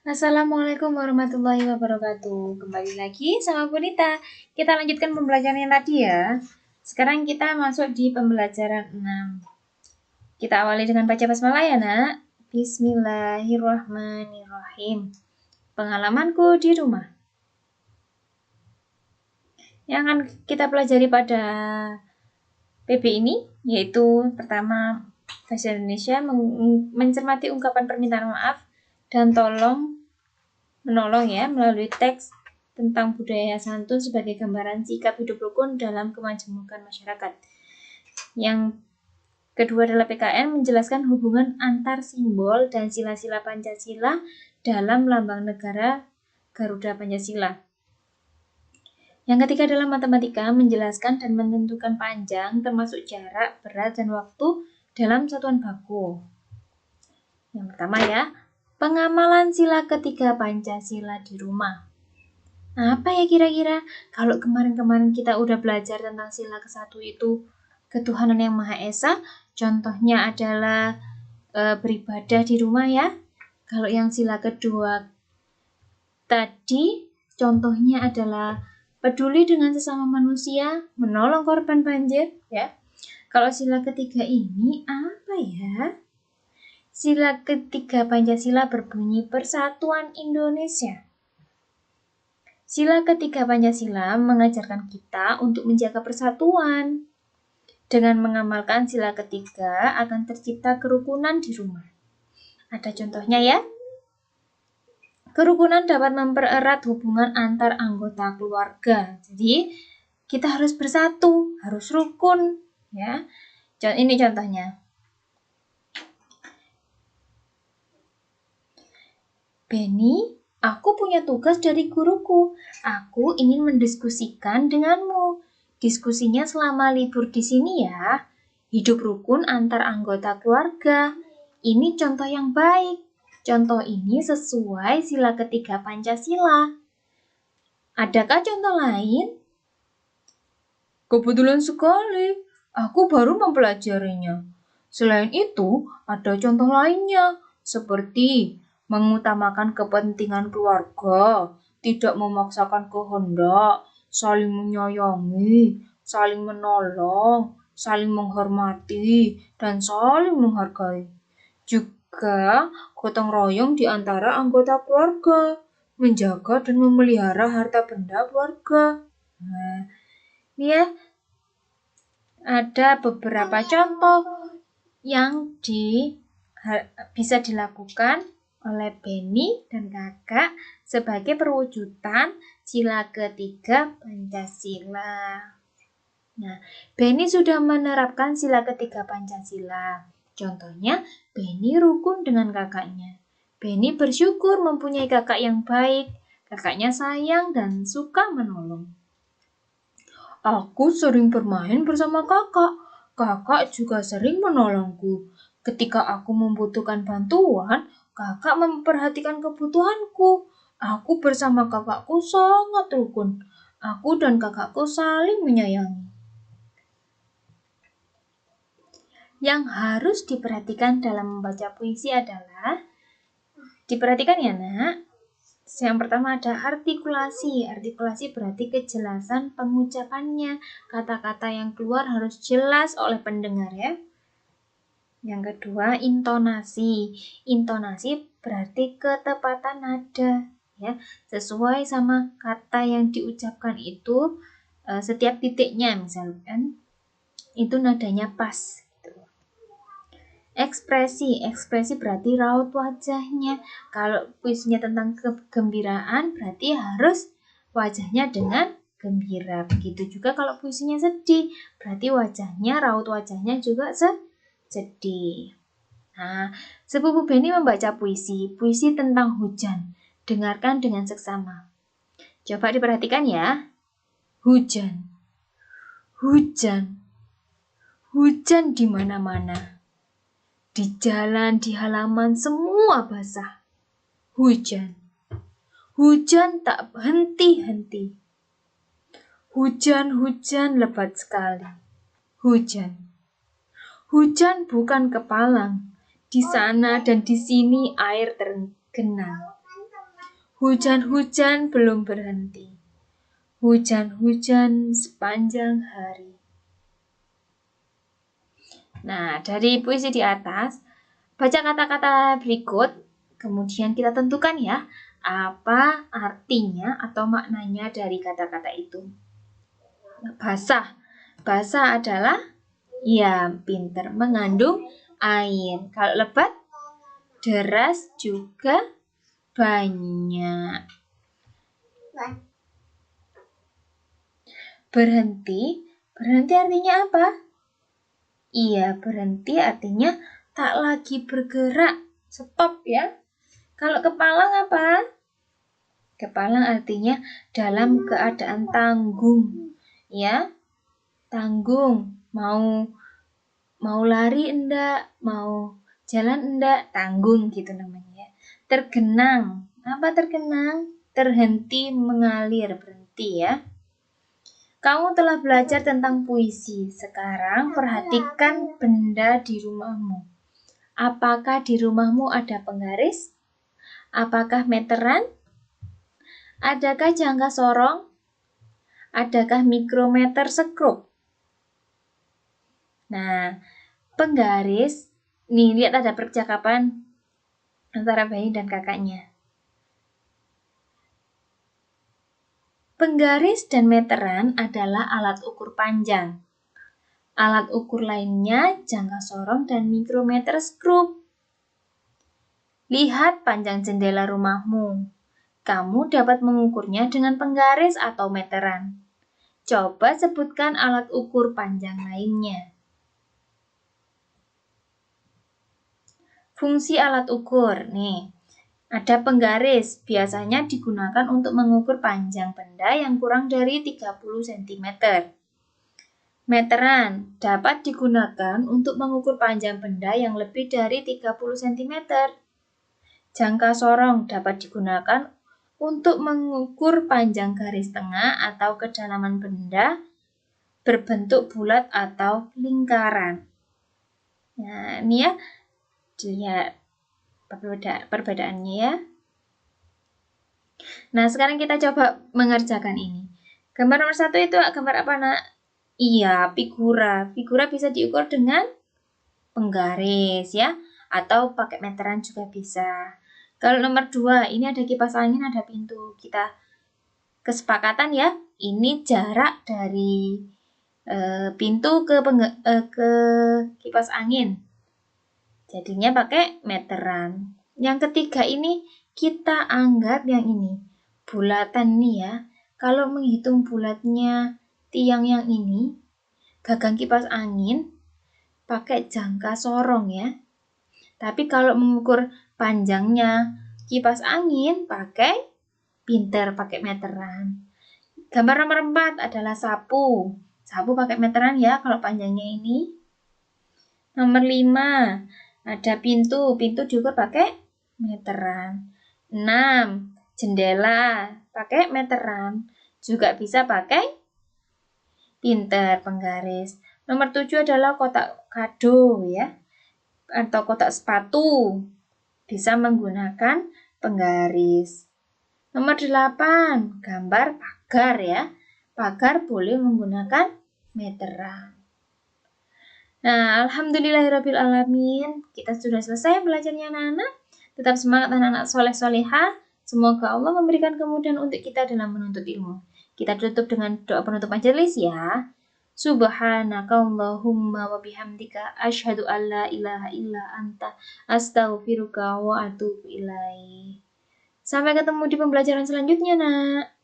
Assalamualaikum warahmatullahi wabarakatuh. Kembali lagi sama Bunita. Kita lanjutkan pembelajaran yang tadi ya. Sekarang kita masuk di pembelajaran 6. Kita awali dengan baca basmalah ya, Nak. Bismillahirrahmanirrahim. Pengalamanku di rumah. Yang akan kita pelajari pada PB ini yaitu pertama, bahasa Indonesia mencermati ungkapan permintaan maaf dan menolong ya melalui teks tentang budaya santun sebagai gambaran sikap hidup rukun dalam kemajemukan masyarakat. Yang kedua adalah PKN menjelaskan hubungan antar simbol dan sila-sila Pancasila dalam lambang negara Garuda Pancasila. Yang ketiga adalah matematika menjelaskan dan menentukan panjang termasuk jarak, berat, dan waktu dalam satuan baku. Yang pertama ya, pengamalan sila ketiga Pancasila di rumah. Apa ya kira-kira? Kalau kemarin-kemarin kita udah belajar tentang sila ke-1 itu ketuhanan yang Maha Esa, contohnya adalah beribadah di rumah ya. Kalau yang sila kedua tadi, contohnya adalah peduli dengan sesama manusia, menolong korban banjir ya. Kalau sila ketiga ini apa ya? Sila ketiga Pancasila berbunyi Persatuan Indonesia. Sila ketiga Pancasila mengajarkan kita untuk menjaga persatuan. Dengan mengamalkan sila ketiga akan tercipta kerukunan di rumah. Ada contohnya ya. Kerukunan dapat mempererat hubungan antar anggota keluarga. Jadi kita harus bersatu, harus rukun ya. Ini contohnya. Benny, aku punya tugas dari guruku. Aku ingin mendiskusikan denganmu. Diskusinya selama libur di sini ya. Hidup rukun antar anggota keluarga. Ini contoh yang baik. Contoh ini sesuai sila ketiga Pancasila. Adakah contoh lain? Kebetulan sekali, aku baru mempelajarinya. Selain itu, ada contoh lainnya, seperti mengutamakan kepentingan keluarga, tidak memaksakan kehendak, saling menyayangi, saling menolong, saling menghormati, dan saling menghargai. Juga gotong royong di antara anggota keluarga, menjaga dan memelihara harta benda keluarga. Nah, ini ya, ada beberapa contoh yang bisa dilakukan oleh Benny dan kakak sebagai perwujudan sila ketiga Pancasila. Nah, Benny sudah menerapkan sila ketiga Pancasila. Contohnya, Benny rukun dengan kakaknya. Benny bersyukur mempunyai kakak yang baik. Kakaknya sayang dan suka menolong. Aku sering bermain bersama kakak. Kakak juga sering menolongku. Ketika aku membutuhkan bantuan, kakak memperhatikan kebutuhanku. Aku bersama kakakku sangat rukun. Aku dan kakakku saling menyayangi. Yang harus diperhatikan dalam membaca puisi adalah, diperhatikan ya nak. Yang pertama ada artikulasi. Artikulasi berarti kejelasan pengucapannya. Kata-kata yang keluar harus jelas oleh pendengar ya. Yang kedua intonasi. Intonasi berarti ketepatan nada ya. Sesuai sama kata yang diucapkan itu, setiap titiknya misalkan itu nadanya pas. Ekspresi berarti raut wajahnya. Kalau puisinya tentang kegembiraan berarti harus wajahnya dengan gembira. Begitu juga kalau puisinya sedih berarti raut wajahnya juga sedih. Nah, sepupu Benny membaca puisi tentang hujan. Dengarkan dengan seksama. Coba diperhatikan ya. Hujan. Hujan. Hujan di mana-mana. Di jalan, di halaman, semua basah. Hujan. Hujan tak henti-henti. Hujan lebat sekali. Hujan. Hujan bukan kepalang. Di sana dan di sini air tergenang. Hujan-hujan belum berhenti. Hujan-hujan sepanjang hari. Nah, dari puisi di atas, baca kata-kata berikut, kemudian kita tentukan ya, apa artinya atau maknanya dari kata-kata itu. Basah. Basah adalah, ya, pinter, mengandung air. Kalau lebat, deras juga banyak. Berhenti, berhenti artinya apa? Iya, berhenti artinya tak lagi bergerak, stop ya. Kalau kepalang apa? Kepalang artinya dalam keadaan tanggung, ya. Tanggung, mau lari enggak, mau jalan enggak, tanggung gitu namanya. Tergenang, apa tergenang? Terhenti mengalir, berhenti ya. Kamu telah belajar tentang puisi. Sekarang perhatikan benda di rumahmu. Apakah di rumahmu ada penggaris? Apakah meteran? Adakah jangka sorong? Adakah mikrometer skrup? Nah, penggaris, nih lihat ada percakapan antara bayi dan kakaknya. Penggaris dan meteran adalah alat ukur panjang. Alat ukur lainnya jangka sorong dan mikrometer skrup. Lihat panjang jendela rumahmu. Kamu dapat mengukurnya dengan penggaris atau meteran. Coba sebutkan alat ukur panjang lainnya. Fungsi alat ukur, nih. Ada penggaris, biasanya digunakan untuk mengukur panjang benda yang kurang dari 30 cm. Meteran dapat digunakan untuk mengukur panjang benda yang lebih dari 30 cm. Jangka sorong dapat digunakan untuk mengukur panjang garis tengah atau kedalaman benda berbentuk bulat atau lingkaran. Nah, ini ya, dilihat perbedaannya ya. Nah, sekarang kita coba mengerjakan ini. Gambar nomor 1 itu gambar apa, nak? Iya, figura. Figura bisa diukur dengan penggaris ya, atau pakai meteran juga bisa. Kalau nomor 2, ini ada kipas angin, ada pintu. Kita kesepakatan ya, ini jarak dari pintu ke kipas angin. Jadinya pakai meteran. Yang ketiga ini kita anggap yang ini bulatan nih ya. Kalau menghitung bulatnya tiang yang ini, gagang kipas angin pakai jangka sorong ya. Tapi kalau mengukur panjangnya kipas angin pakai pinter, pakai meteran. Gambar nomor 4 adalah sapu. Sapu pakai meteran ya kalau panjangnya ini. Nomor 5 ada pintu. Pintu diukur pakai meteran. 6 jendela pakai meteran. Juga bisa pakai pinter, penggaris. Nomor 7 adalah kotak kado ya, atau kotak sepatu. Bisa menggunakan penggaris. Nomor 8, gambar pagar ya. Pagar boleh menggunakan meteran. Nah, alhamdulillahirrabbilalamin. Kita sudah selesai belajarnya anak-anak. Tetap semangat anak-anak soleh-solehah. Semoga Allah memberikan kemudahan untuk kita dalam menuntut ilmu. Kita tutup dengan doa penutup majelis ya. Subhanakallahumma wa bihamdika asyhadu an la ilaha illa anta astaghfiruka wa atubu ilaik. Sampai ketemu di pembelajaran selanjutnya, nak.